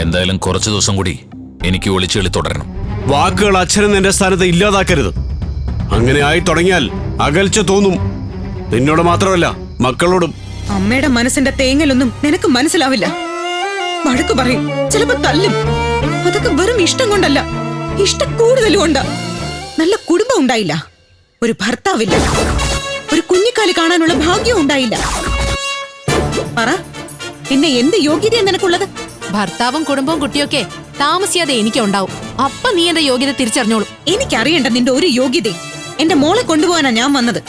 എന്തായാലും കുറച്ചു ദിവസം കൂടി എനിക്ക് ഒളിച്ചുകളി തുടരണം. വാക്കുകൾ അച്ഛനും നിന്റെ സ്ഥാനത്ത് ഇല്ലാതാക്കരുത്. അങ്ങനെ ആയി തുടങ്ങിയാൽ അകൽച്ച തോന്നും. നിന്നോട് മാത്രമല്ല, മക്കളോടും. അമ്മയുടെ മനസ്സിന്റെ തേങ്ങലൊന്നും നിനക്ക് മനസ്സിലാവില്ല. വഴക്ക് പറയും, ചിലപ്പോ തല്ലും. അതൊക്കെ വെറും ഇഷ്ടം കൊണ്ടല്ല, ഇഷ്ടം കൂടുതലും കൊണ്ടാ. നല്ല കുടുംബം ഉണ്ടായില്ല, ഒരു ഭർത്താവില്ല, ഒരു കുഞ്ഞിക്കാലി കാണാനുള്ള ഭാഗ്യം ഉണ്ടായില്ല. പറ, പിന്നെ എന്ത് യോഗ്യതയാ നിനക്കുള്ളത്? ഭർത്താവും കുടുംബവും കുട്ടിയൊക്കെ താമസിയാതെ എനിക്ക് ഉണ്ടാവും. അപ്പൊ നീ എന്റെ യോഗ്യത തിരിച്ചറിഞ്ഞോളൂ. എനിക്കറിയണ്ട നിന്റെ ഒരു യോഗ്യത. എന്റെ മോളെ കൊണ്ടുപോകാനാ ഞാൻ വന്നത്.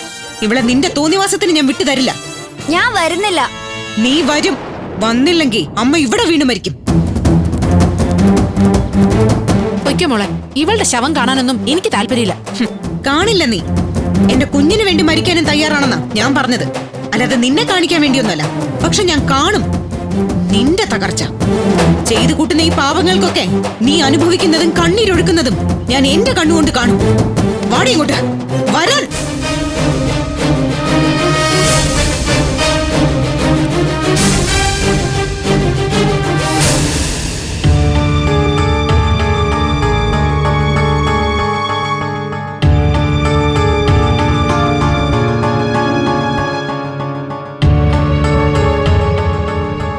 ഇവിടെ നിന്റെ തോന്നിവാസത്തിന് ഞാൻ വിട്ടുതരില്ല. ഞാൻ വരുന്നില്ല. നീ വരും. വന്നില്ലെങ്കിൽ അമ്മ ഇവിടെ വീണു മരിക്കും. പൊയ്ക്കോ മോളെ, ഇവളുടെ ശവം കാണാനൊന്നും എനിക്ക് താല്പര്യമില്ല. കാണില്ല നീ. എന്റെ കുഞ്ഞിന് വേണ്ടി മരിക്കാനും തയ്യാറാണെന്നാ ഞാൻ പറഞ്ഞത്, അല്ലാതെ നിന്നെ കാണിക്കാൻ വേണ്ടിയൊന്നല്ല. പക്ഷെ ഞാൻ കാണും നിന്റെ തകർച്ച. ചെയ്തു കൂട്ടുന്ന ഈ പാവങ്ങൾക്കൊക്കെ നീ അനുഭവിക്കുന്നതും കണ്ണീരൊഴുക്കുന്നതും ഞാൻ എന്റെ കണ്ണുകൊണ്ട് കാണും. വാടി ഇങ്ങോട്ട്, വരാൻ.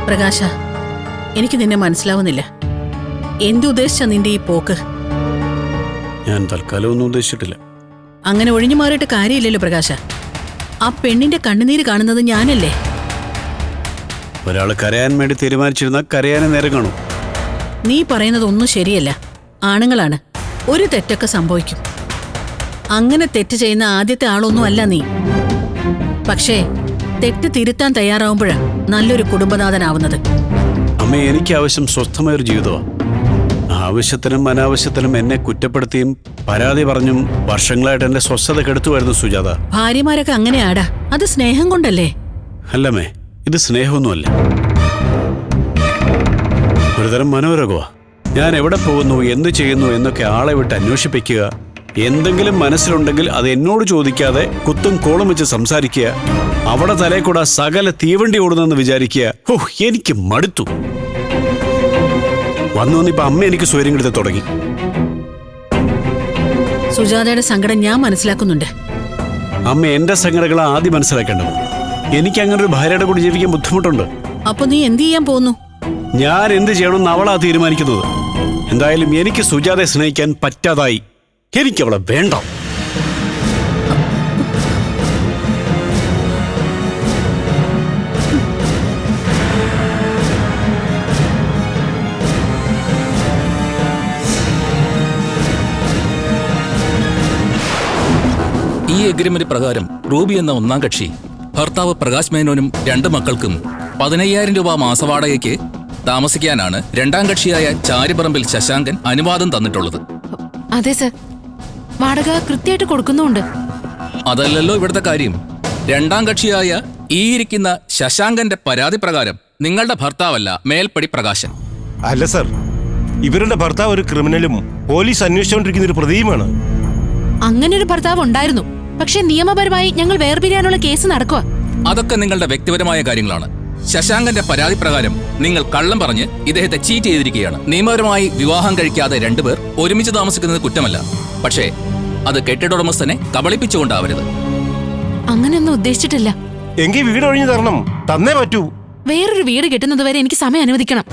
പ്രകാശ, എനിക്ക് നിന്നെ മനസ്സിലാവുന്നില്ല. എന്തുദ്ദേശിച്ച നിന്റെ ഈ പോക്ക്? ഞാൻ തൽക്കാലം ഒന്നും ഉദ്ദേശിച്ചിട്ടില്ല. അങ്ങനെ ഒഴിഞ്ഞു മാറിയിട്ട് കാര്യമില്ലല്ലോ പ്രകാശ. ആ പെണ്ണിന്റെ കണ്ണുനീര് കാണുന്നത് ഞാനല്ലേ? ഒരാൾ കരയാൻ വേണ്ടി തീരുമാനിച്ചിരുന്ന കരയാനേ നേരം കാണും. നീ പറയുന്നതൊന്നും ശരിയല്ല. ആണുങ്ങളാണ്, ഒരു തെറ്റൊക്കെ സംഭവിക്കും. അങ്ങനെ തെറ്റ് ചെയ്യുന്ന ആദ്യത്തെ ആളൊന്നും അല്ല നീ. പക്ഷേ തെറ്റ് തിരുത്താൻ തയ്യാറാവുമ്പോഴാ നല്ലൊരു കുടുംബനാഥനാവുന്നത്. അമ്മ, എനിക്ക് ആവശ്യം സ്വസ്ഥമായൊരു ജീവിതമാണ്. ആവശ്യത്തിനും അനാവശ്യത്തിനും എന്നെ കുറ്റപ്പെടുത്തിയും പരാതി പറഞ്ഞും വർഷങ്ങളായിട്ട് എന്റെ സ്വസ്ഥത കെടുത്തുമായിരുന്നു സുജാത. ഭാര്യമാരൊക്കെ അങ്ങനെയാടാ. അത് സ്നേഹം കൊണ്ടല്ലേ? അല്ലമ്മേ, ഇത് സ്നേഹമൊന്നുമല്ല, ഒരുതരം മനോരോഗമാ. ഞാൻ എവിടെ പോകുന്നു, എന്ത് ചെയ്യുന്നു എന്നൊക്കെ ആളെ വിട്ട് അന്വേഷിപ്പിക്കുക. എന്തെങ്കിലും മനസ്സിലുണ്ടെങ്കിൽ അത് എന്നോട് ചോദിക്കാതെ കുത്തും കോളും വെച്ച് സംസാരിക്കുക. അവിടെ തലേ കൂടെ സകല തീവണ്ടി ഓടുന്നെന്ന് വിചാരിക്കുക. ഓ, എനിക്ക് മടുത്തു. വന്നിപ്പോ അമ്മ എനിക്ക് സ്വയം കിടത്തി തുടങ്ങി. സുജാതയുടെ സങ്കടം ഞാൻ മനസ്സിലാക്കുന്നുണ്ട്. അമ്മ എന്റെ സങ്കടങ്ങളെ ആദ്യം മനസ്സിലാക്കേണ്ടത്. എനിക്ക് അങ്ങനെ ഒരു ഭാര്യയുടെ കൂടെ ജീവിക്കാൻ ബുദ്ധിമുട്ടുണ്ട്. അപ്പൊ നീ എന്ത് ചെയ്യാൻ പോകുന്നു? ഞാൻ എന്ത് ചെയ്യണമെന്ന് അവളാ തീരുമാനിക്കുന്നത്. എന്തായാലും എനിക്ക് സുജാതയെ സ്നേഹിക്കാൻ പറ്റാതായി. എനിക്കവളെ വേണ്ട. ഈ എഗ്രിമെന്റ് പ്രകാരം റൂബി എന്ന ഒന്നാം കക്ഷി ഭർത്താവ് പ്രകാശ് മേനോനും 2 മക്കൾക്കും 15,000 രൂപ മാസവാടകയ്ക്ക് താമസിക്കാനാണ് രണ്ടാം കക്ഷിയായ ചാരിപറമ്പിൽ ശശാങ്കൻ അനുവാദം തന്നിട്ടുള്ളത്. അതെ സർ, വാടക കൃത്യമായിട്ട് കൊടുക്കുന്നുണ്ട്. അതല്ലല്ലോ ഇവിടുത്തെ കാര്യം. രണ്ടാം കക്ഷിയായ ഈ ഇരിക്കുന്ന ശശാങ്കന്റെ പരാതി പ്രകാരം നിങ്ങളുടെ ഭർത്താവല്ല മേൽപ്പടി പ്രകാശൻ. അല്ല സർ, ഇവരുടെ ഭർത്താവ് ഒരു ക്രിമിനലും പോലീസ് അന്വേഷിച്ചുകൊണ്ടിരിക്കുന്ന ഒരു പ്രതിയുമാണ്. അങ്ങനെ ഒരു ഭർത്താവ് ഉണ്ടായിരുന്നു. പക്ഷെ നിയമപരമായി ഞങ്ങൾ വേർപിരിയാനുള്ള കേസ് നടക്കുക. അതൊക്കെ നിങ്ങളുടെ വ്യക്തിപരമായ കാര്യങ്ങളാണ്. ശശാങ്കന്റെ പരാതി പ്രകാരം നിങ്ങൾ കള്ളം പറഞ്ഞ് ഇദ്ദേഹത്തെ ചീറ്റ് ചെയ്തിരിക്കുകയാണ്. നിയമപരമായി വിവാഹം കഴിക്കാതെ 2 പേർ ഒരുമിച്ച് താമസിക്കുന്നത് കുറ്റമല്ല. പക്ഷേ അത് കെട്ടിടോടമസ്ഥനെ കബളിപ്പിച്ചുകൊണ്ടാവരുത്. അങ്ങനെയൊന്നും ഉദ്ദേശിച്ചിട്ടില്ല. എങ്കിൽ വീട് ഒഴിഞ്ഞു തരണം, തന്നേ പറ്റൂ. വേറൊരു വീട് കിട്ടുന്നത് വരെ എനിക്ക് സമയം അനുവദിക്കണം.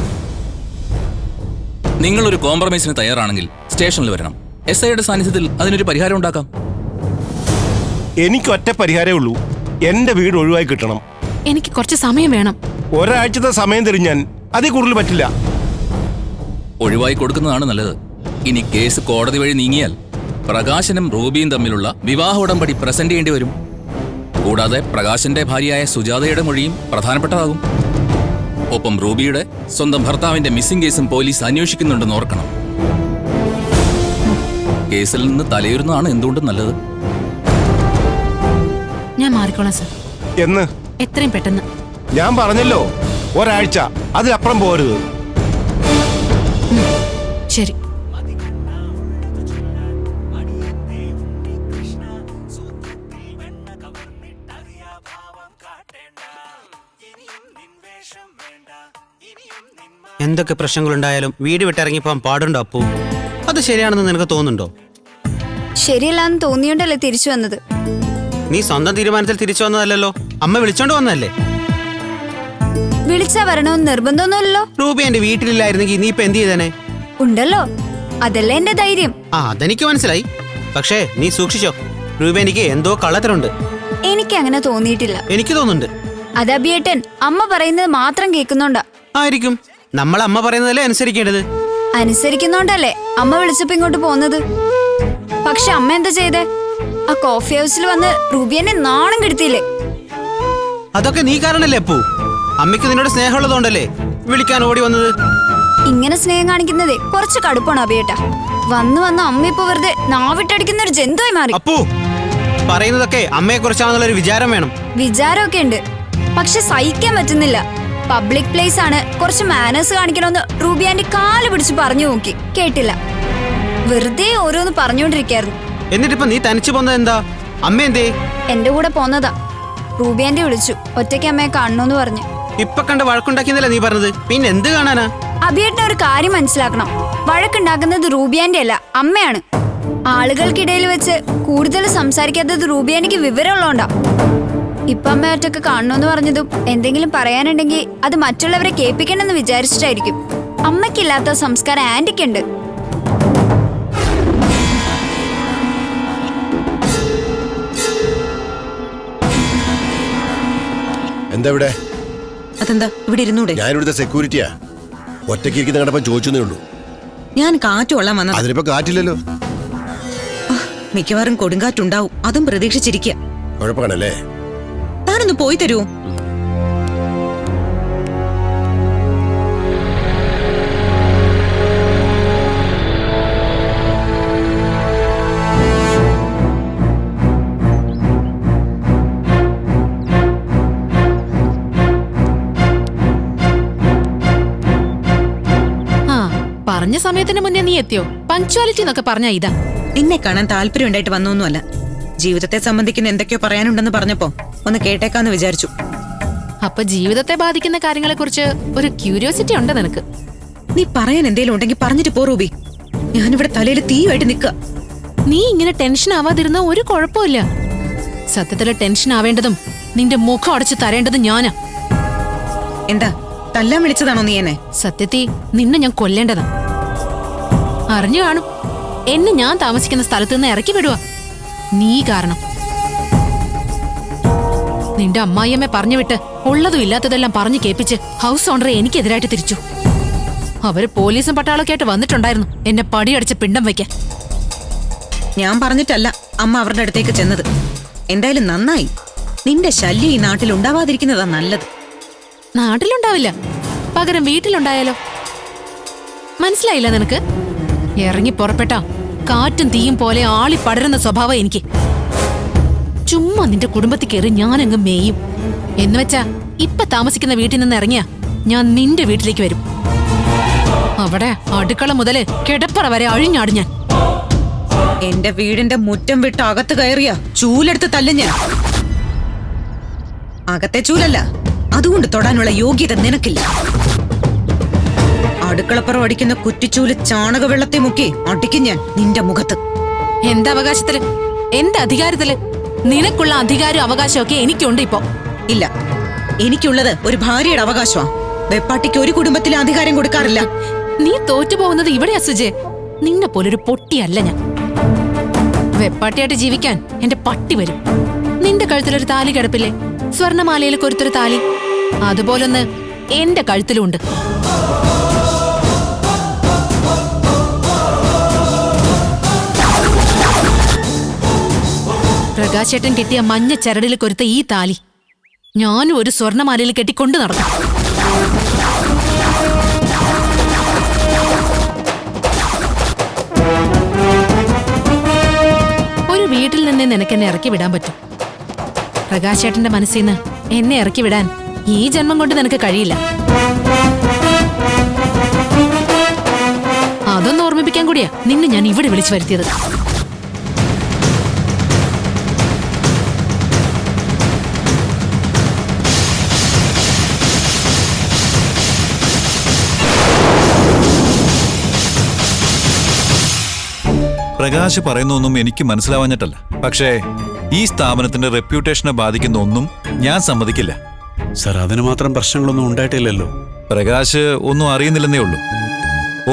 നിങ്ങളൊരു കോംപ്രമൈസിന് തയ്യാറാണെങ്കിൽ സ്റ്റേഷനിൽ വരണം. SIയുടെ സാന്നിധ്യത്തിൽ അതിനൊരു പരിഹാരം ഉണ്ടാക്കാം. എനിക്ക് ഒറ്റ പരിഹാരമേ ഉള്ളൂ, എന്റെ വീട് ഒഴിവായി കിട്ടണം. എനിക്ക് കുറച്ച് സമയം വേണം. ഒരാഴ്ചത്തെ സമയം തരും ഞാൻ. അതിൽ കൂടുതൽ പറ്റില്ല. ഒഴിവായി കൊടുക്കുന്നതാണ് നല്ലത്. ഇനി കേസ് കോടതി വഴി നീങ്ങിയാൽ പ്രകാശനും റൂബിയും തമ്മിലുള്ള വിവാഹ ഉടമ്പടി പ്രസന്റ് ചെയ്യേണ്ടി വരും. കൂടാതെ പ്രകാശന്റെ ഭാര്യയായ സുജാതയുടെ മൊഴിയും പ്രധാനപ്പെട്ടതാകും. ഒപ്പം റൂബിയുടെ സ്വന്തം ഭർത്താവിന്റെ മിസ്സിംഗ് കേസും പോലീസ് അന്വേഷിക്കുന്നുണ്ടെന്ന് ഓർക്കണം. കേസിൽ നിന്ന് തലയൂരുന്നതാണ് എന്തുകൊണ്ടും നല്ലത്. ഞാൻ മാറിക്കോളാം സർ. എന്ന്? എത്രയും പെട്ടെന്ന്. ഞാൻ പറഞ്ഞല്ലോ, ഒരാഴ്ച, അതിലപ്പുറം പോരുത്. ശരി. എന്തൊക്കെ പ്രശ്നങ്ങളുണ്ടായാലും വീട് വിട്ടിറങ്ങിപ്പോകാൻ പാടുണ്ടോ അപ്പു? അത് ശരിയാണെന്ന് നിനക്ക് തോന്നുന്നുണ്ടോ? ശരിയല്ലാന്ന് തോന്നിയോണ്ടല്ലേ തിരിച്ചു വന്നത്. നീ സ്വന്തം തീരുമാനത്തിൽ തിരിച്ചു വന്നതല്ലല്ലോ, അമ്മ വിളിച്ചോണ്ട് വന്നതല്ലേ. വിളിച്ചാ വരണമെന്ന് നിർബന്ധമൊന്നുമില്ലല്ലോ. റൂബി എന്റെ വീട്ടിലില്ലായിരുന്നെങ്കിൽ നീ ഇപ്പൊ എന്ത് ചെയ്തേനെ? ഉണ്ടല്ലോ, അതല്ലേ എന്റെ ധൈര്യം. ആ, അതെനിക്ക് മനസ്സിലായി. പക്ഷേ നീ സൂക്ഷിച്ചോ, റൂബി എനിക്ക് എന്തോ കള്ളത്തരുണ്ട്. എനിക്ക് അങ്ങനെ തോന്നിയിട്ടില്ല. എനിക്ക് തോന്നുന്നുണ്ട്. അത് അഭിയേട്ടൻ അമ്മ പറയുന്നത് മാത്രം കേൾക്കുന്നുണ്ടാ. ആയിരിക്കും. നമ്മൾ അമ്മ പറയുന്നതല്ലേ അനുസരിക്കേണ്ടത്. അനുസരിക്കുന്നോണ്ടല്ലേ അമ്മ വിളിച്ചപ്പോ ഇങ്ങോട്ട് പോന്നത്. പക്ഷെ അമ്മ എന്താ ചെയ്തേ? ആ കോഫി ഹൗസിൽ വന്ന് റൂബിയനെ നാണം കെടുത്തിയില്ലേ? അതൊക്കെ നീ കാരണല്ലേ അപ്പു. അമ്മയ്ക്ക് നിന്നോട് സ്നേഹമുള്ളതുകൊണ്ടല്ലേ വിളിക്കാൻ ഓടി വന്നത്. ഇങ്ങനെ സ്നേഹം കാണിക്കുന്നതേ കുറച്ച് കടുപ്പാണ് അഭിയേട്ടാ. വന്ന് അമ്മ ഇപ്പൊ വെറുതെ നാവിട്ടടിക്കുന്ന ഒരു ജന്തുവായി മാറി. അപ്പു പറയുന്നതൊക്കെ അമ്മയെ കുറിച്ചാണെന്നുള്ളൊരു വിചാരം വേണം. വിചാരമൊക്കെ ഉണ്ട്, പക്ഷെ സഹിക്കാൻ പറ്റുന്നില്ല. പബ്ലിക് പ്ലേസ് ആണ്, കുറച്ച് മാനേഴ്സ് കാണിക്കണമെന്ന് റൂബിയാന്റെ കാല് പിടിച്ച് പറഞ്ഞു നോക്കി, കേട്ടില്ല. വെറുതെ ഓരോന്ന് പറഞ്ഞുകൊണ്ടിരിക്കായിരുന്നു. എന്നിട്ടിപ്പോ നീ തനിച്ചു പോന്നത് എന്താ? അമ്മ എന്തേ? എന്റെ കൂടെ പോന്നതാ. റൂബിയാന്റെ വിളിച്ചു, ഒറ്റയ്ക്ക് അമ്മയെ കാണണോന്ന് പറഞ്ഞു. ഇപ്പൊ കണ്ട് വഴക്കുണ്ടാക്കിയെന്നല്ലേ നീ പറഞ്ഞത്, പിന്നെ എന്ത് കാണാനാ? അഭിയേട്ടന് ഒരു കാര്യം മനസ്സിലാക്കണം, വഴക്കുണ്ടാക്കുന്നത് റൂബിയാന്റെ അല്ല, അമ്മയാണ്. ആളുകൾക്കിടയിൽ വെച്ച് കൂടുതൽ സംസാരിക്കാത്തത് റൂബിയാനിക്ക് വിവരമുള്ളതുകൊണ്ടാ. ഇപ്പൊ അമ്മ ഒറ്റക്ക് കാണണമെന്ന് പറഞ്ഞതും എന്തെങ്കിലും പറയാനുണ്ടെങ്കിൽ അത് മറ്റുള്ളവരെ കേൾപ്പിക്കണമെന്ന് വിചാരിച്ചിട്ടായിരിക്കും. അമ്മയ്ക്കില്ലാത്ത സംസ്കാരം ആന്റിക്കുണ്ട്. എന്താ ഇവിടെ? അതെന്താ ഇവിടെ ഇരുന്നൂടെ? ഞാൻ ഇവിടുത്തെ സെക്യൂരിറ്റിയാ. ഒറ്റയ്ക്ക് ഇരിക്കുന്ന കണ്ടപ്പോ ചോദിച്ചേ ഉള്ളൂ. ഞാൻ കാറ്റ് കൊള്ളാൻ വന്നത്. അതിനിപ്പോ കാറ്റില്ലല്ലോ. മിക്കവാറും കൊടുങ്കാറ്റുണ്ടാവും, അതും പ്രതീക്ഷിച്ചിരിക്കുക. കുഴപ്പമാണല്ലേ? താനൊന്ന് പോയി തരൂ. പറഞ്ഞ സമയത്തിന് മുന്നേ നീ എത്തിയോ? പങ്ക്ച്വാലിറ്റി എന്നൊക്കെ പറഞ്ഞ ഇതാ. നിന്നെ കാണാൻ താല്പര്യം ഉണ്ടായിട്ട് വന്നൊന്നുമല്ല. ജീവിതത്തെ സംബന്ധിക്കുന്ന എന്തൊക്കെയോ പറയാനുണ്ടെന്ന് പറഞ്ഞപ്പോ ഒന്ന് കേട്ടേക്കാന്ന് വിചാരിച്ചു. അപ്പൊ ജീവിതത്തെ ബാധിക്കുന്ന കാര്യങ്ങളെ കുറിച്ച് ഒരു ക്യൂരിയോസിറ്റി ഉണ്ട് നിനക്ക്? നീ പറയാൻ എന്തേലും ഉണ്ടെങ്കിൽ പറഞ്ഞിട്ട് പോ റൂബി. ഞാനിവിടെ തലയിൽ തീയുമായിട്ട് നിൽക്കുക. നീ ഇങ്ങനെ ടെൻഷൻ ആവാതിരുന്ന ഒരു കുഴപ്പമില്ല. സത്യത്തില് ടെൻഷൻ ആവേണ്ടതും നിന്റെ മുഖം അടച്ചു തരേണ്ടതും ഞാനാ. എന്താ തല്ലാൻ വിളിച്ചതാണോ നീ എന്നെ? സത്യത്തിൽ നിന്നെ ഞാൻ കൊല്ലേണ്ടതാ. അറിഞ്ഞു കാണും, എന്നെ ഞാൻ താമസിക്കുന്ന സ്ഥലത്ത് നിന്ന് ഇറക്കി വിടുക നീ കാരണം. നിന്റെ അമ്മായിയമ്മ പറഞ്ഞു വിട്ട് ഉള്ളതും ഇല്ലാത്തതെല്ലാം പറഞ്ഞു കേൾപ്പിച്ച് ഹൗസ് ഓണറെ എനിക്കെതിരായിട്ട് തിരിച്ചു. അവര് പോലീസും പട്ടാളൊക്കെ ആയിട്ട് വന്നിട്ടുണ്ടായിരുന്നു എന്നെ പടിയടിച്ച് പിണ്ടം വയ്ക്കാൻ. ഞാൻ പറഞ്ഞിട്ടല്ല അമ്മ അവരുടെ അടുത്തേക്ക് ചെന്നത്. എന്തായാലും നന്നായി. നിന്റെ ശല്യം ഈ നാട്ടിൽ ഉണ്ടാവാതിരിക്കുന്നതാ നല്ലത്. നാട്ടിലുണ്ടാവില്ല, പകരം വീട്ടിലുണ്ടായാലോ? മനസ്സിലായില്ല നിനക്ക്? ഇറങ്ങി പുറപ്പെട്ടാ കാറ്റും തീയും പോലെ ആളി പടരുന്ന സ്വഭാവം എനിക്ക്. ചുമ്മാ നിന്റെ കുടുംബത്തിൽ കയറി ഞാനങ്ങ് മേയും. എന്നുവെച്ചാ ഇപ്പൊ താമസിക്കുന്ന വീട്ടിൽ നിന്ന് ഇറങ്ങിയ ഞാൻ നിന്റെ വീട്ടിലേക്ക് വരും. അവിടെ അടുക്കള മുതല് കിടപ്പറ വരെ അഴിഞ്ഞാടും ഞാൻ. എന്റെ വീടിന്റെ മുറ്റം വിട്ട് അകത്ത് കയറിയ ചൂലെടുത്ത് തല്ലും ഞാൻ. അകത്തെ ചൂലല്ല, അതുകൊണ്ട് തൊടാനുള്ള യോഗ്യത നിനക്കില്ല. അടുക്കളപ്പുറം അടിക്കുന്ന കുറ്റിച്ചൂല് ചാണകവെള്ളത്തെ മുക്കി അടിക്കും ഞാൻ നിന്റെ മുഖത്ത്. എന്താ അവകാശത്തില്, എന്താ അധികാരത്തില്? നിനക്കുള്ള അധികാരവും അവകാശമൊക്കെ എനിക്കുണ്ട് ഇപ്പൊ. ഇല്ല, എനിക്കുള്ളത് ഒരു ഭാര്യയുടെ അവകാശമാ. വെപ്പാട്ടിക്ക് ഒരു കുടുംബത്തിലെ അധികാരം കൊടുക്കാറില്ല. നീ തോറ്റുപോകുന്നത് ഇവിടെയാ സുജേ. നിന്നെ പോലൊരു പൊട്ടിയല്ല ഞാൻ. വെപ്പാട്ടിയായിട്ട് ജീവിക്കാൻ എന്റെ പട്ടി വരും. നിന്റെ കഴുത്തിലൊരു താലി കിടപ്പില്ലേ, സ്വർണമാലയിൽ കൊരുത്തൊരു താലി, അതുപോലൊന്ന് എന്റെ കഴുത്തിലുണ്ട്. പ്രകാശേട്ടൻ കെട്ടിയ മഞ്ഞ ചരടിൽ കൊരുത്ത ഈ താലി ഞാനും ഒരു സ്വർണമാലയിൽ കെട്ടിക്കൊണ്ടു നടന്നു. ഒരു വീട്ടിൽ നിന്ന് നിനക്കെന്നെ ഇറക്കി വിടാൻ പറ്റും. പ്രകാശേട്ടന്റെ മനസ്സിൽ നിന്ന് എന്നെ ഇറക്കി വിടാൻ ഈ ജന്മം കൊണ്ട് നിനക്ക് കഴിയില്ല. അതൊന്ന് ഓർമ്മിപ്പിക്കാൻ കൂടിയാ നിന്നെ ഞാൻ ഇവിടെ വിളിച്ചു വരുത്തിയത്. പ്രകാശ് പറയുന്നൊന്നും എനിക്ക് മനസ്സിലാവാഞ്ഞിട്ടല്ല. പക്ഷേ ഈ സ്ഥാപനത്തിന്റെ റെപ്യൂട്ടേഷനെ ബാധിക്കുന്ന ഒന്നും ഞാൻ സമ്മതിക്കില്ല. സർ, അതിന് മാത്രം പ്രശ്നങ്ങളൊന്നും ഉണ്ടായിട്ടില്ലല്ലോ. പ്രകാശ് ഒന്നും അറിയുന്നില്ലെന്നേ ഉള്ളൂ.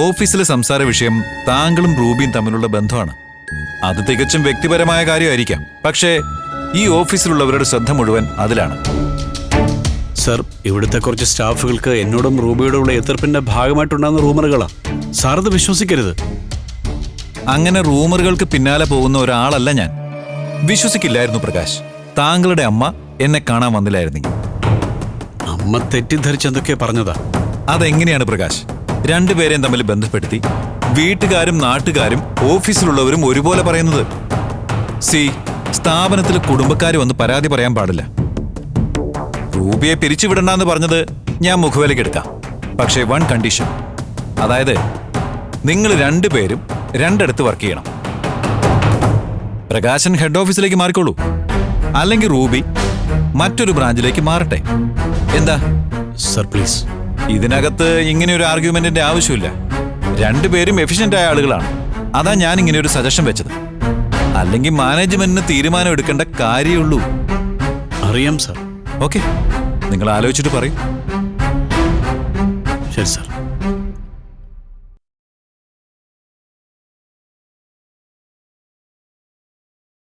ഓഫീസിലെ സംസാര വിഷയം താങ്കളും റൂബിയും തമ്മിലുള്ള ബന്ധമാണ്. അത് തികച്ചും വ്യക്തിപരമായ കാര്യമായിരിക്കാം. പക്ഷേ ഈ ഓഫീസിലുള്ളവരുടെ ശ്രദ്ധ മുഴുവൻ അതിലാണ്. സർ, ഇവിടുത്തെ കുറച്ച് സ്റ്റാഫുകൾക്ക് എന്നോടും റൂബിയോടുള്ള എതിർപ്പിന്റെ ഭാഗമായിട്ടുണ്ടാകുന്ന റൂമറുകളാ. സാർ അത് വിശ്വസിക്കരുത്. അങ്ങനെ റൂമറുകൾക്ക് പിന്നാലെ പോകുന്ന ഒരാളല്ല ഞാൻ. വിശ്വസിക്കില്ലായിരുന്നു പ്രകാശ്. താങ്കളുടെ അമ്മ എന്നെ കാണാൻ വന്നില്ലായിരുന്നെങ്കിൽ. അമ്മ തെറ്റിദ്ധരിച്ചെന്തൊക്കെ പറഞ്ഞതാ. അതെങ്ങനെയാണ് പ്രകാശ് രണ്ടുപേരെയും തമ്മിൽ ബന്ധപ്പെടുത്തി വീട്ടുകാരും നാട്ടുകാരും ഓഫീസിലുള്ളവരും ഒരുപോലെ പറയുന്നത്? സ്ഥാപനത്തിൽ കുടുംബക്കാർ വന്ന് പരാതി പറയാൻ പാടില്ല. റൂബിയെ പിരിച്ചുവിടണ്ടെന്ന് പറഞ്ഞത് ഞാൻ മുഖവിലക്കെടുക്കാം. പക്ഷേ വൺ കണ്ടീഷൻ, അതായത് നിങ്ങൾ രണ്ടുപേരും രണ്ടിടത്ത് വർക്ക് ചെയ്യണം. പ്രകാശൻ ഹെഡ് ഓഫീസിലേക്ക് മാറിക്കോളൂ, അല്ലെങ്കിൽ റൂബി മറ്റൊരു ബ്രാഞ്ചിലേക്ക് മാറട്ടെ. എന്താ സർ, പ്ലീസ്. ഇതിനകത്ത് ഇങ്ങനെ ഒരു ആർഗ്യുമെന്റിന്റെ ആവശ്യമില്ല. രണ്ടുപേരും എഫിഷ്യന്റ് ആയ ആളുകളാണ്. അതാ ഞാൻ ഇങ്ങനെ ഒരു സജഷൻ വെച്ചത്. അല്ലെങ്കിൽ മാനേജ്മെന്റിന് തീരുമാനം എടുക്കേണ്ട കാര്യമുള്ളൂ. അറിയാം സർ. ഓക്കെ, നിങ്ങൾ ആലോചിച്ചിട്ട് പറയും. ശരി സർ.